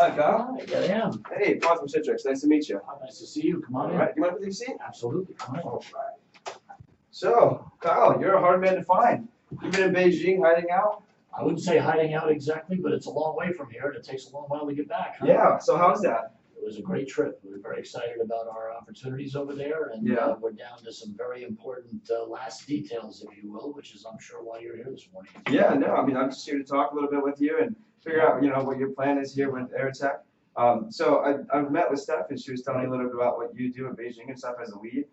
Hi, Kyle. Hi, there I am. Hey, Paul from Citrix. Nice to meet you. Nice to see you. Come on All in. right. You mind if you seat? Absolutely. Come on in. All right. So, Kyle, you're a hard man to find. You've been in Beijing hiding out? I wouldn't say hiding out exactly, but it's a long way from here, and it takes a long while to get back. Huh? Yeah. So how's that? It was a great trip. We were very excited about our opportunities over there, and we're down to some very important last details, if you will, which is, I'm sure, why you're here this morning. Yeah. No. I mean, I'm just here to talk a little bit with you and figure out, what your plan is here with Aerotech. So I've met with Steph, and she was telling me a little bit about what you do in Beijing and stuff as a lead.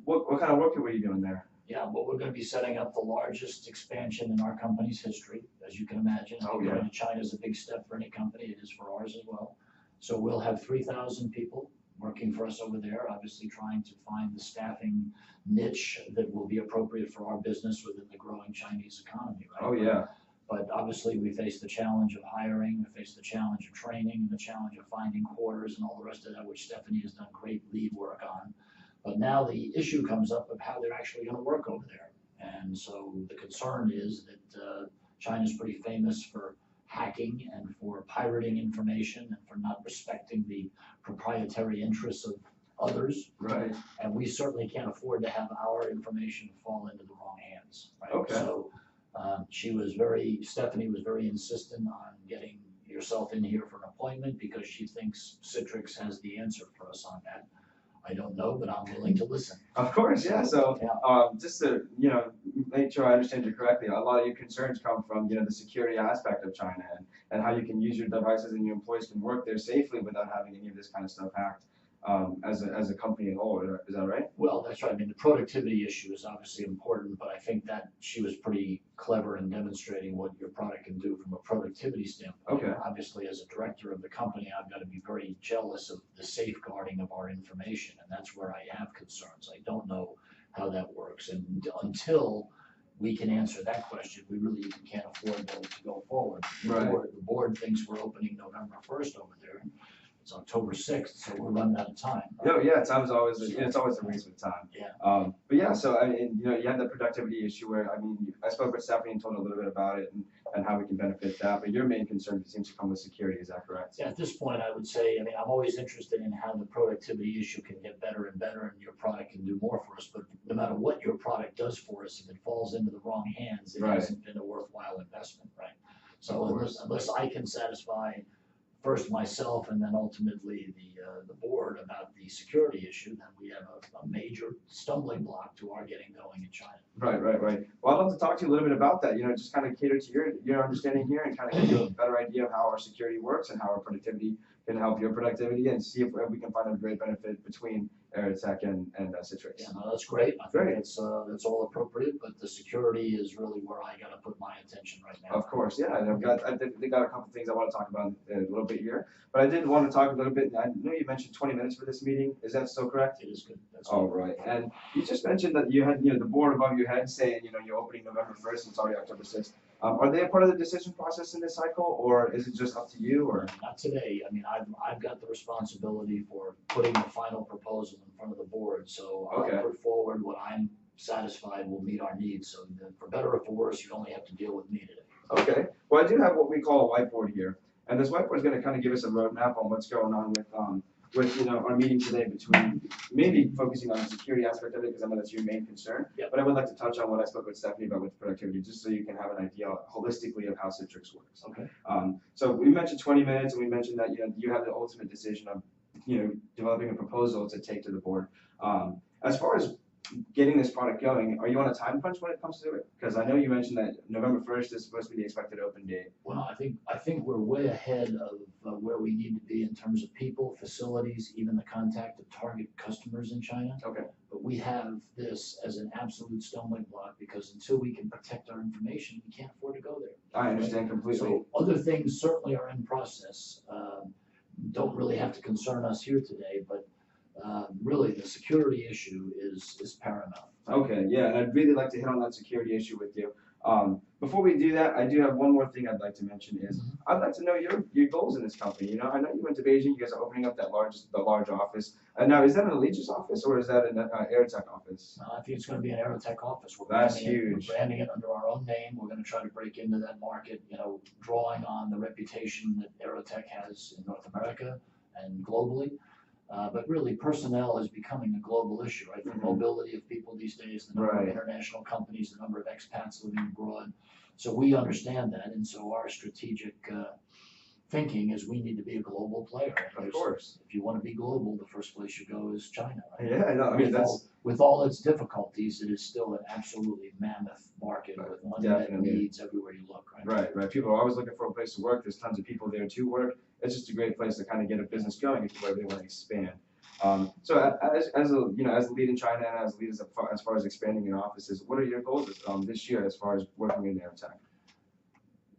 What kind of work were you doing there? Yeah, well, we're going to be setting up the largest expansion in our company's history, as you can imagine. Going to China is a big step for any company. It is for ours as well. So we'll have 3,000 people working for us over there, obviously trying to find the staffing niche that will be appropriate for our business within the growing Chinese economy, right? Oh, yeah. But obviously we face the challenge of hiring, we face the challenge of training, and the challenge of finding quarters and all the rest of that, which Stephanie has done great lead work on. But now the issue comes up of how they're actually going to work over there. And so the concern is that China's pretty famous for hacking and for pirating information and for not respecting the proprietary interests of others. Right. And we certainly can't afford to have our information fall into the wrong hands. Right? Okay. So Stephanie was very insistent on getting yourself in here for an appointment because she thinks Citrix has the answer for us on that. I don't know, but I'm willing to listen. Of course, yeah. So, just to make sure I understand you correctly, a lot of your concerns come from the security aspect of China and how you can use your devices and your employees can work there safely without having any of this kind of stuff hacked. As a company at all, is that right? Well, that's right. I mean, the productivity issue is obviously important, but I think that she was pretty clever in demonstrating what your product can do from a productivity standpoint. Okay. Obviously, as a director of the company, I've got to be very jealous of the safeguarding of our information, and that's where I have concerns. I don't know how that works, and until we can answer that question, we really can't afford to go forward. Right. The board thinks we're opening November 1st over there. It's October 6th, so we're running out of time. Right? No, yeah, time's always it's always a race with time. Yeah. But yeah, so I mean, you had the productivity issue where I spoke with Stephanie and told her a little bit about it and how we can benefit that. But your main concern seems to come with security. Is that correct? Yeah, at this point, I would say, I'm always interested in how the productivity issue can get better and better, and your product can do more for us. But no matter what your product does for us, if it falls into the wrong hands, it hasn't been a worthwhile investment, right? So unless I can satisfy first myself and then ultimately the board about the security issue, then we have a major stumbling block to our getting going in China. Right. Well, I'd love to talk to you a little bit about that. Just kind of cater to your understanding here and kind of give you a better idea of how our security works and how our productivity can help your productivity and see if we can find a great benefit between Aerotech and Citrix. Yeah, no, that's great. I think that's all appropriate, but the security is really where I got to put my attention right now. Of course, yeah. And I got a couple things I want to talk about in a little bit here, but I did want to talk a little bit. I know you mentioned 20 minutes for this meeting. Is that still correct? It is good. That's all right. And you just mentioned that you had the board above your head saying you're opening November 1st and it's already October 6th. Are they a part of the decision process in this cycle, or is it just up to you? Or not today. I mean, I've got the responsibility for putting the final proposal in front of the board. So I'll put forward what I'm satisfied will meet our needs. So for better or for worse, you only have to deal with me today. Okay. Well, I do have what we call a whiteboard here, and this whiteboard is going to kind of give us a roadmap on what's going on with our meeting today, between maybe focusing on the security aspect of it, because I know that's your main concern. Yep. But I would like to touch on what I spoke with Stephanie about with productivity, just so you can have an idea holistically of how Citrix works. Okay. So we mentioned 20 minutes, and we mentioned that you have the ultimate decision of developing a proposal to take to the board. As far as getting this product going, are you on a time crunch when it comes to it? Because I know you mentioned that November 1st is supposed to be the expected open date. Well, I think we're way ahead of where we need to be in terms of people, facilities, even the contact of target customers in China. Okay. But we have this as an absolute stumbling block because until we can protect our information, we can't afford to go there. I understand completely. So other things certainly are in process. Don't really have to concern us here today, but really the security issue is paramount. Okay, yeah, and I'd really like to hit on that security issue with you. Before we do that, I do have one more thing I'd like to mention is Mhm. I'd like to know your goals in this company. You know, I know you went to Beijing. You guys are opening up the large office. Now, is that an Allegiance office or is that an AirTech office? I think it's gonna be an Aerotech office. That's We're huge. branding it under our own name. We're gonna try to break into that market, drawing on the reputation that Aerotech has in North America and globally. But really, personnel is becoming a global issue, right? The Mhm. mobility of people these days, the number of Right. international companies, the number of expats living abroad. So we understand that, and so our strategic thinking is we need to be a global player. And Of course. if you want to be global, the first place you go is China, right? Yeah, I know. I mean, With all its difficulties, it is still an absolutely mammoth market with unmet Definitely. needs everywhere you look, right? right. People are always looking for a place to work. There's tons of people there to work. It's just a great place to kind of get a business going if you really want to expand. So as a as a lead in China and as a lead as far as expanding your offices, what are your goals this year as far as working in AirTech?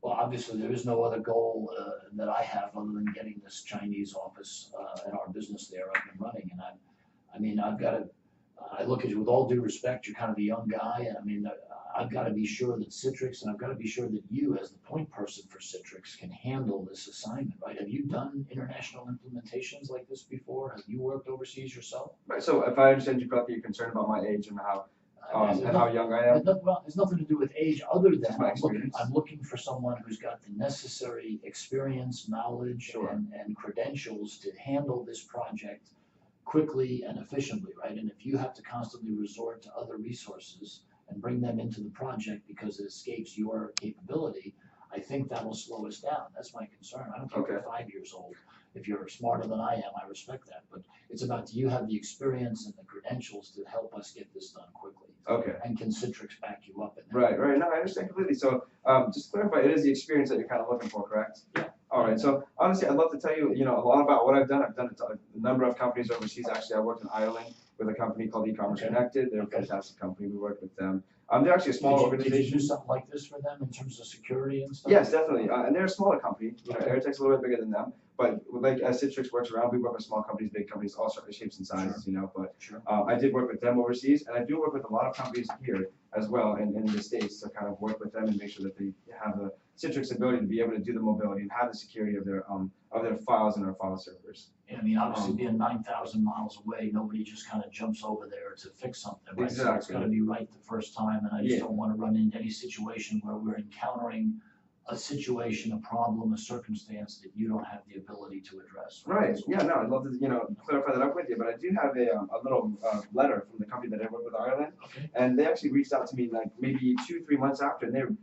Well, obviously, there is no other goal that I have other than getting this Chinese office and our business there up and running. And I mean, I've got to, I look at you with all due respect, you're kind of a young guy, and I mean, I've got to be sure that Citrix, and I've got to be sure that you, as the point person for Citrix, can handle this assignment, right? Have you done international implementations like this before? Have you worked overseas yourself? Right. So if I understand you correctly, you're concerned about my age and how young I am. Well, it's nothing to do with age, other than Just my experience. I'm looking for someone who's got the necessary experience, knowledge, Sure. and credentials to handle this project quickly and efficiently, right? And if you have to constantly resort to other resources and bring them into the project because it escapes your capability, I think that will slow us down. That's my concern. I don't care if you're 5 years old. If you're smarter than I am, I respect that. But it's about, do you have the experience and the credentials to help us get this done quickly? Okay. And can Citrix back you up in that? Right. No, I understand completely. So, just to clarify, it is the experience that you're kind of looking for, correct? Yeah. All right. So, honestly, I'd love to tell you, a lot about what I've done. I've done a number of companies overseas. Actually, I worked in Ireland with a company called E-commerce Okay. Connected. They're a Okay. fantastic company. We worked with them. They're actually a small Did organization. you do something like this for them in terms of security and stuff? Yes, definitely. And they're a smaller company. Okay. AirTech's a little bit bigger than them. But like as Citrix works around, we work with small companies, big companies, all sorts of shapes and sizes, But Sure. I did work with them overseas, and I do work with a lot of companies here as well in the States to kind of work with them and make sure that they have the Citrix ability to be able to do the mobility and have the security of their files and their file servers. Yeah, I mean, obviously being 9,000 miles away, nobody just kind of jumps over there to fix something, right? So it's Exactly. got to be right the first time, and I just Yeah. don't want to run into any situation where we're encountering a situation, a problem, a circumstance that you don't have the ability to address. Right. Yeah. No, I'd love to clarify that up with you, but I do have a little letter from the company that I work with Ireland, Okay. and they actually reached out to me like maybe 2-3 months after, and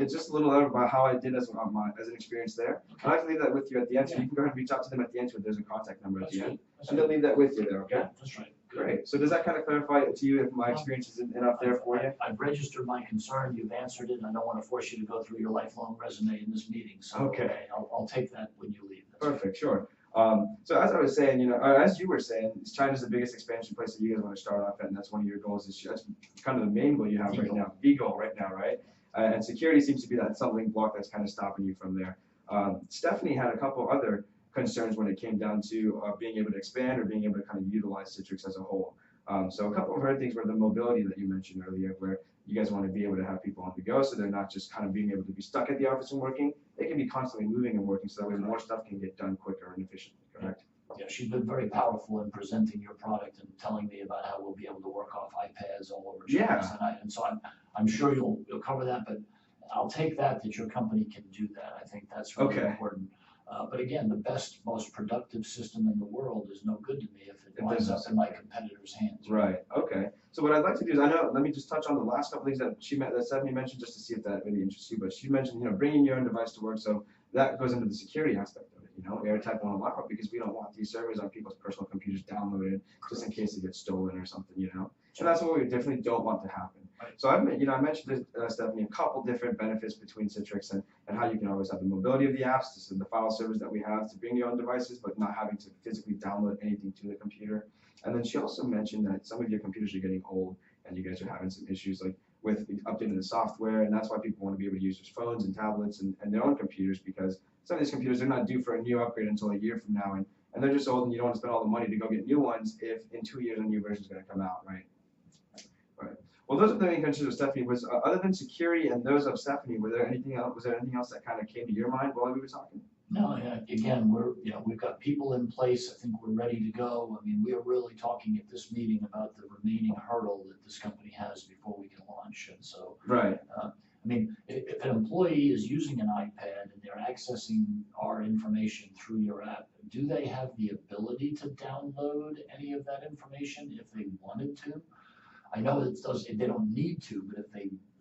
it's just a little letter about how I did as an experience there. Okay. And I can leave that with you at the end, so Yeah. you can go ahead and reach out to them at the end. So there's a contact number at That's the end, good. That's and they'll good. leave that with you there. Okay. Yeah, that's right. Good. Great. So does that kind of clarify it to you if my experience is enough there for you? I've registered my concern, you've answered it, and I don't want to force you to go through your lifelong resume in this meeting, so Okay. I'll take that when you leave. That's Perfect, sure. So as I was saying, or as you were saying, China's the biggest expansion place that you guys want to start off at, and that's one of your goals this year. That's kind of the main goal you have right now, the goal right now, right? And security seems to be that stumbling block that's kind of stopping you from there. Stephanie had a couple other concerns when it came down to being able to expand or being able to kind of utilize Citrix as a whole. So a couple of her things were the mobility that you mentioned earlier, where you guys want to be able to have people on the go, so they're not just kind of being able to be stuck at the office and working. They can be constantly moving and working, so that way more stuff can get done quicker and efficiently, correct? Yeah, she's been very powerful in presenting your product and telling me about how we'll be able to work off iPads all over. Yeah. And so I'm sure you'll cover that, but I'll take that your company can do that. I think that's really Okay. important. But again, the best, most productive system in the world is no good to me if it winds up in my competitor's hands. Right. Okay. So what I'd like to do is, let me just touch on the last couple things that Stephanie mentioned, just to see if that really interests you. But she mentioned, bringing your own device to work. So that goes into the security aspect of it. AirTech won't allow it because we don't want these servers on people's personal computers downloaded just in case it gets stolen or something. So that's what we definitely don't want to happen. So I mentioned to Stephanie a couple different benefits between Citrix and how you can always have the mobility of the apps, so the file servers that we have to bring your own devices, but not having to physically download anything to the computer. And then she also mentioned that some of your computers are getting old and you guys are having some issues like with updating the software, and that's why people want to be able to use their phones and tablets and their own computers, because some of these computers are not due for a new upgrade until a year from now, and they're just old and you don't want to spend all the money to go get new ones if in 2 years a new version is going to come out, right? Right. Well, those are the main concerns of Stephanie. Was other than security and those of Stephanie, were there anything else? Was there anything else that kind of came to your mind while we were talking? No, again, we've got people in place. I think we're ready to go. I mean, we are really talking at this meeting about the remaining hurdle that this company has before we can launch. And so, Right. I mean, if an employee is using an iPad and they're accessing our information through your app, do they have the ability to download any of that information if they wanted to? I know they don't need to, but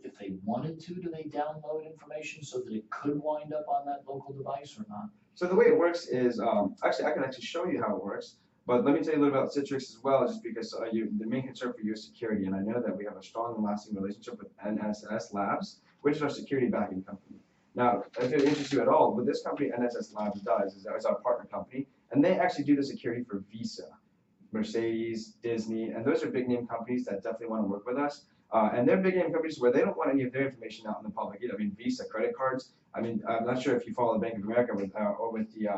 if they wanted to, do they download information so that it could wind up on that local device or not? So the way it works is, actually, I can actually show you how it works. But let me tell you a little about Citrix as well, just because the main concern for you is security, and I know that we have a strong and lasting relationship with NSS Labs, which is our security backing company. Now, if it interests you at all, what this company, NSS Labs, does is that it's our partner company, and they actually do the security for Visa, Mercedes, Disney, and those are big name companies that definitely want to work with us. And they're big name companies where they don't want any of their information out in the public either. I mean, Visa credit cards. I mean, I'm not sure if you follow Bank of America or with the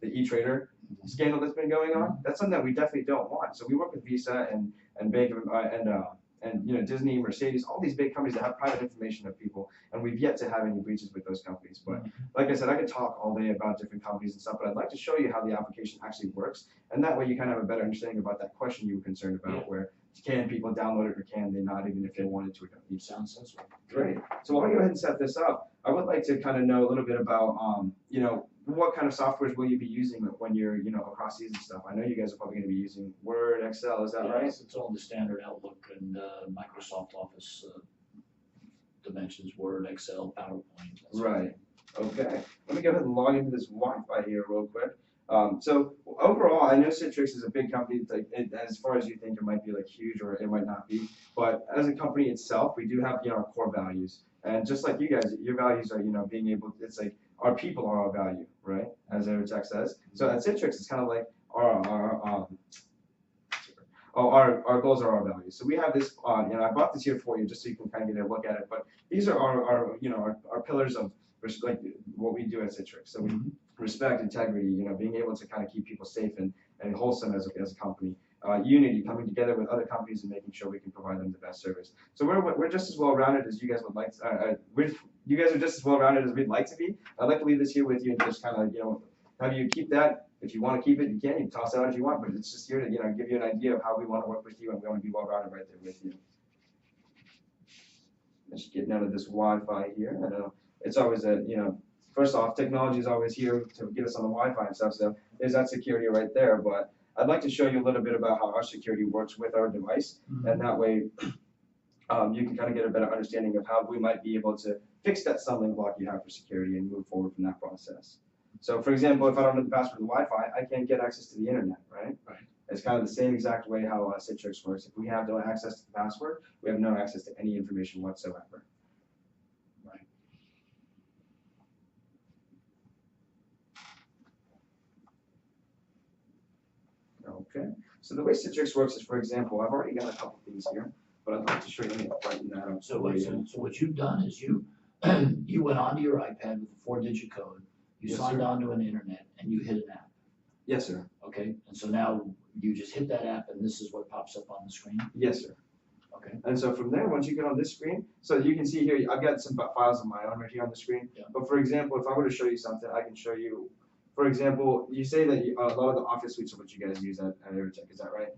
E-Trader scandal that's been going on. That's something that we definitely don't want. So we work with Visa and Bank of and Disney, Mercedes, all these big companies that have private information of people, and we've yet to have any breaches with those companies. But like I said, I could talk all day about different companies and stuff, but I'd like to show you how the application actually works, and that way you kind of have a better understanding about that question you were concerned about, where can people download it or can they not, even if they wanted to. It sounds sensible. Great. So while I go ahead and set this up, I would like to kind of know a little bit about, what kind of softwares will you be using when you're, across these and stuff? I know you guys are probably going to be using Word, Excel, is that right? Yes, it's all the standard Outlook and Microsoft Office dimensions, Word, Excel, PowerPoint. Right. Okay. Let me go ahead and log into this Wi-Fi here real quick. So overall, I know Citrix is a big company. As far as you think, it might be like huge or it might not be. But as a company itself, we do have our core values, and just like you guys, your values are being able. It's like our people are our value, right? As Evertech says. So at Citrix, it's kind of like our goals are our values. So we have this. I brought this here for you just so you can kind of get a look at it. But these are our pillars of like what we do at Citrix. So we respect, integrity, being able to kind of keep people safe and wholesome as a company. Unity, coming together with other companies and making sure we can provide them the best service. So we're just as well rounded as you guys would like. You guys are just as well rounded as we'd like to be. I'd like to leave this here with you and just kind of have you keep that. If you want to keep it, you can. You can toss it out if you want, but it's just here to give you an idea of how we want to work with you, and we want to be well rounded right there with you. Just getting out of this Wi-Fi here. I know it's always first off, technology is always here to get us on the Wi-Fi and stuff, so there's that security right there. But I'd like to show you a little bit about how our security works with our device, and that way you can kind of get a better understanding of how we might be able to fix that stumbling block you have for security and move forward from that process. So for example, if I don't know the password of the Wi-Fi, I can't get access to the internet, right? It's kind of the same exact way how Citrix works. If we have no access to the password, we have no access to any information whatsoever. Okay, so the way Citrix works is, for example, I've already got a couple things here, but I'd like to show you. Let me brighten that up. So what you've done is you went onto your iPad with a 4-digit code, you signed onto an internet, and you hit an app. Yes, sir. Okay, and so now you just hit that app, and this is what pops up on the screen? Yes, sir. Okay. And so from there, once you get on this screen, so you can see here, I've got some files of my own right here on the screen. Yeah. But for example, if I were to show you something, I can show you. For example, you say that a lot of the office suites are what you guys use at Evertech, is that right?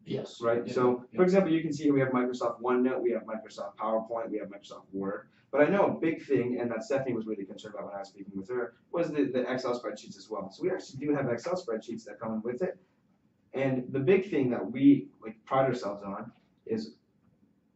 Yes. Right, so for example, you can see here we have Microsoft OneNote, we have Microsoft PowerPoint, we have Microsoft Word. But I know a big thing, and that Stephanie was really concerned about when I was speaking with her, was the Excel spreadsheets as well. So we actually do have Excel spreadsheets that come in with it. And the big thing that we pride ourselves on is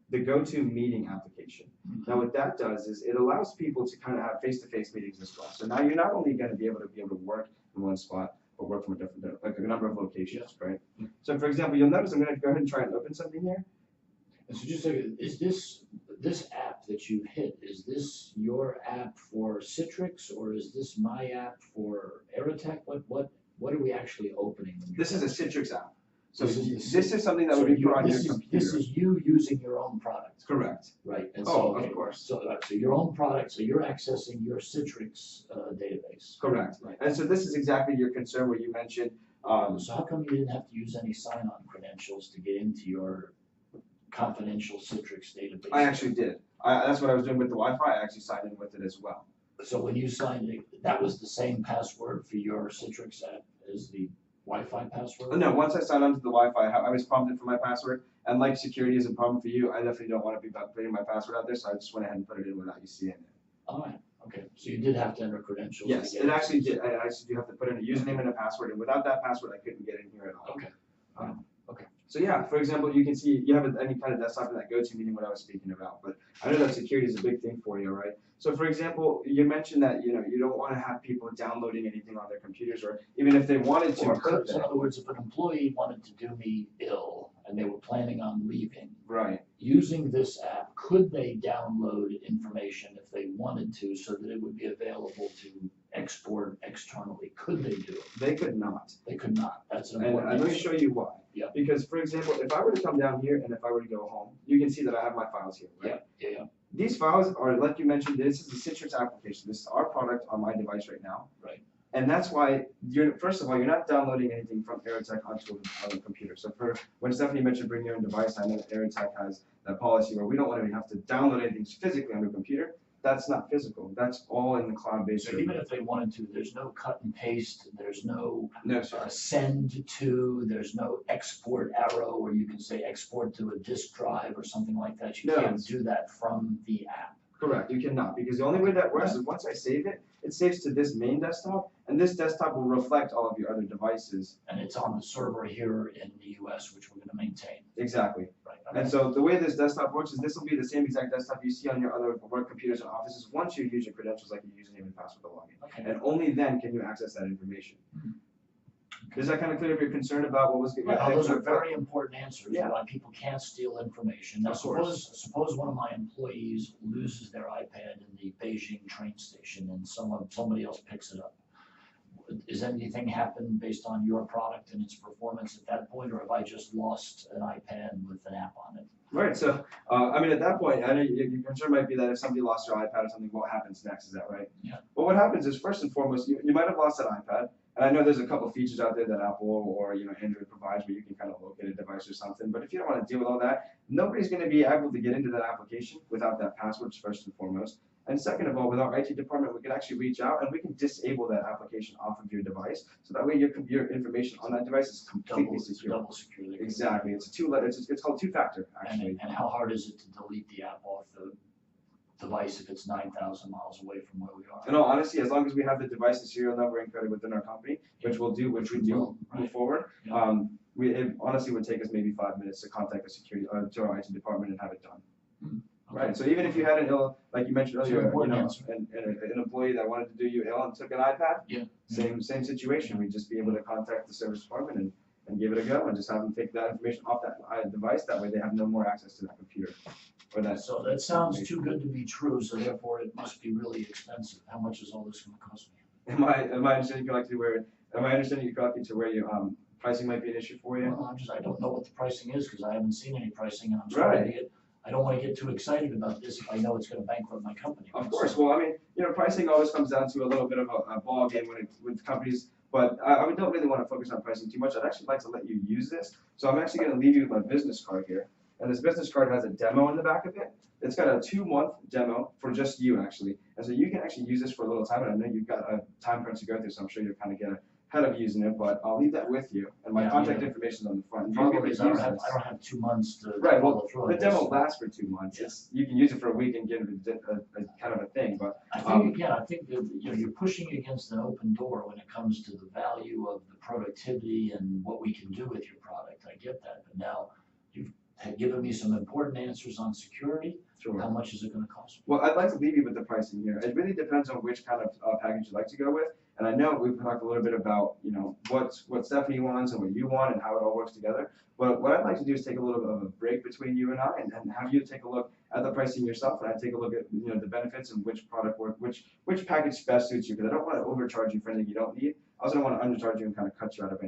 the go-to meeting application. Now what that does is it allows people to kind of have face-to-face meetings as well. So now you're not only going to be able to work in one spot, but work from a number of locations, right? So for example, you'll notice I'm going to go ahead and try and open something here. And so just a second, is this app that you hit, is this your app for Citrix, or is this my app for Evertech? What are we actually opening? This is a Citrix app. So this is something that would be put on your computer. This is you using your own product. Correct. Right. And of course. So your own product, so you're accessing your Citrix database. Correct. Right. And so this is exactly your concern where you mentioned. So how come you didn't have to use any sign-on credentials to get into your confidential Citrix database. I actually did. That's what I was doing with the Wi-Fi. I actually signed in with it as well. So when you signed it, that was the same password for your Citrix app as the Wi-Fi password? No, once I signed onto the Wi-Fi, I was prompted for my password, and like security is a problem for you, I definitely don't want to be putting my password out there, so I just went ahead and put it in without you seeing it. All right, okay, so you did have to enter credentials? Yes, it actually did. I actually do have to put in a username and a password, and without that password, I couldn't get in here at all. Okay. So yeah, for example, you can see you have any kind of desktop in that GoToMeeting, what I was speaking about, but I know that security is a big thing for you, right? So for example, you mentioned that you don't want to have people downloading anything on their computers, or even if they wanted to. Or could, in other words, if an employee wanted to do me ill and they were planning on leaving, right? Using this app, could they download information if they wanted to, so that it would be available to export externally? Could they do it? They could not. They could not. That's an And important let me answer. show you why. Yeah. Because for example, if I were to come down here and if I were to go home, you can see that I have my files here, right? Yeah. These files are, like you mentioned, this is a Citrix application. This is our product on my device right now. Right. And that's why first of all, you're not downloading anything from Aerotech onto a computer. So when Stephanie mentioned bring your own device, I know Aerotech has that policy where we don't want to have to download anything physically on a computer. That's not physical. That's all in the cloud-based. So even if they wanted to, there's no cut and paste, there's no sir. Send to, there's no export arrow where you can say export to a disk drive or something like that. You can't do that from the app. Correct, you cannot, because the only way that works is once I save it, it saves to this main desktop, and this desktop will reflect all of your other devices. And it's on the server here in the US, which we're going to maintain. Exactly. Right. And so the way this desktop works is this will be the same exact desktop you see on your other work computers and offices once you use your credentials like your username and password to log in. Okay. And only then can you access that information. Mm-hmm. Is that kind of clear if you're concerned about what was going on? Those are very important answers. Yeah. Why people can't steal information. Now, suppose one of my employees loses their iPad in the Beijing train station and somebody else picks it up. Does anything happen based on your product and its performance at that point, or have I just lost an iPad with an app on it? Right. So, I mean, at that point, I know your concern might be that if somebody lost their iPad or something, what happens next? Is that right? Yeah. Well, what happens is first and foremost, you might have lost that iPad. And I know there's a couple features out there that Apple or Android provides where you can kind of locate a device or something. But if you don't want to deal with all that, nobody's going to be able to get into that application without that password first and foremost. And second of all, with our IT department, we can actually reach out and we can disable that application off of your device, so that way your information on that device is completely secure. Double secure. Exactly. It's it's called two-factor actually. And how hard is it to delete the app off the device if it's 9,000 miles away from where we are? In all honesty, as long as we have the device's serial number encoded within our company, which we do move forward, it honestly would take us maybe 5 minutes to contact the security to our IT department and have it done. Okay. Right. So even if you had like you mentioned earlier, an employee that wanted to do you ill and took an iPad, same situation. We'd just be able to contact the service department and give it a go and just have them take that information off that device. That way they have no more access to that computer. So that sounds too good to be true, so therefore it must be really expensive. How much is all this going to cost me? Am I understanding you correctly to where your pricing might be an issue for you? Well, I don't know what the pricing is because I haven't seen any pricing, and I'm starting to get. I don't want to get too excited about this if I know it's going to bankrupt my company. Of course. Well, I mean, pricing always comes down to a little bit of a ball game with companies. But I don't really want to focus on pricing too much. I'd actually like to let you use this. So I'm actually going to leave you with my business card here. And this business card has a demo in the back of it. It's got a 2-month demo for just you, actually. And so you can actually use this for a little time. And I know you've got a time crunch to go through, so I'm sure you'll kind of get ahead of using it. But I'll leave that with you. And my contact information is on the front. The problem is I don't have 2 months to follow well, through the demo lasts for 2 months. Yeah. You can use it for a week and get a kind of a thing. But I think that you're pushing against an open door when it comes to the value of the productivity and what we can do with your product. I get that, but now you've given me some important answers on security. Sure. How much is it going to cost me? Well, I'd like to leave you with the pricing here. It really depends on which kind of package you'd like to go with. And I know we've talked a little bit about, what Stephanie wants and what you want and how it all works together. But what I'd like to do is take a little bit of a break between you and I and have you take a look at the pricing yourself, and I take a look at the benefits and which product which package best suits you, because I don't want to overcharge you for anything you don't need. I also don't want to undercharge you and kind of cut you out of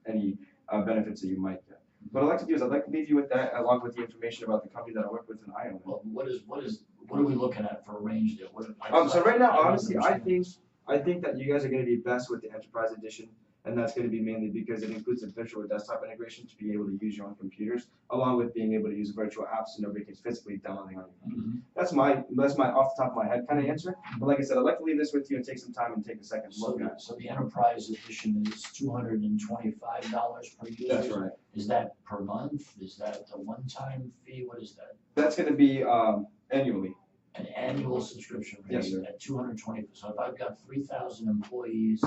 any benefits that you might get. What I'd like to do is I'd like to leave you with that, along with the information about the company that I work with in Ireland. Well, what are we looking at for a range there? So right now, honestly, I think that you guys are going to be best with the Enterprise Edition. And that's gonna be mainly because it includes a visual desktop integration to be able to use your own computers, along with being able to use virtual apps so nobody can physically download it on your computer. That's my off the top of my head kind of answer. But like I said, I'd like to leave this with you and take some time and take a second look at it. So the enterprise edition is $225 per user? That's right. Is that per month? Is that a one-time fee? What is that? That's gonna be, annually. An annual subscription Yes, rate sir. at 220. So if I've got 3,000 employees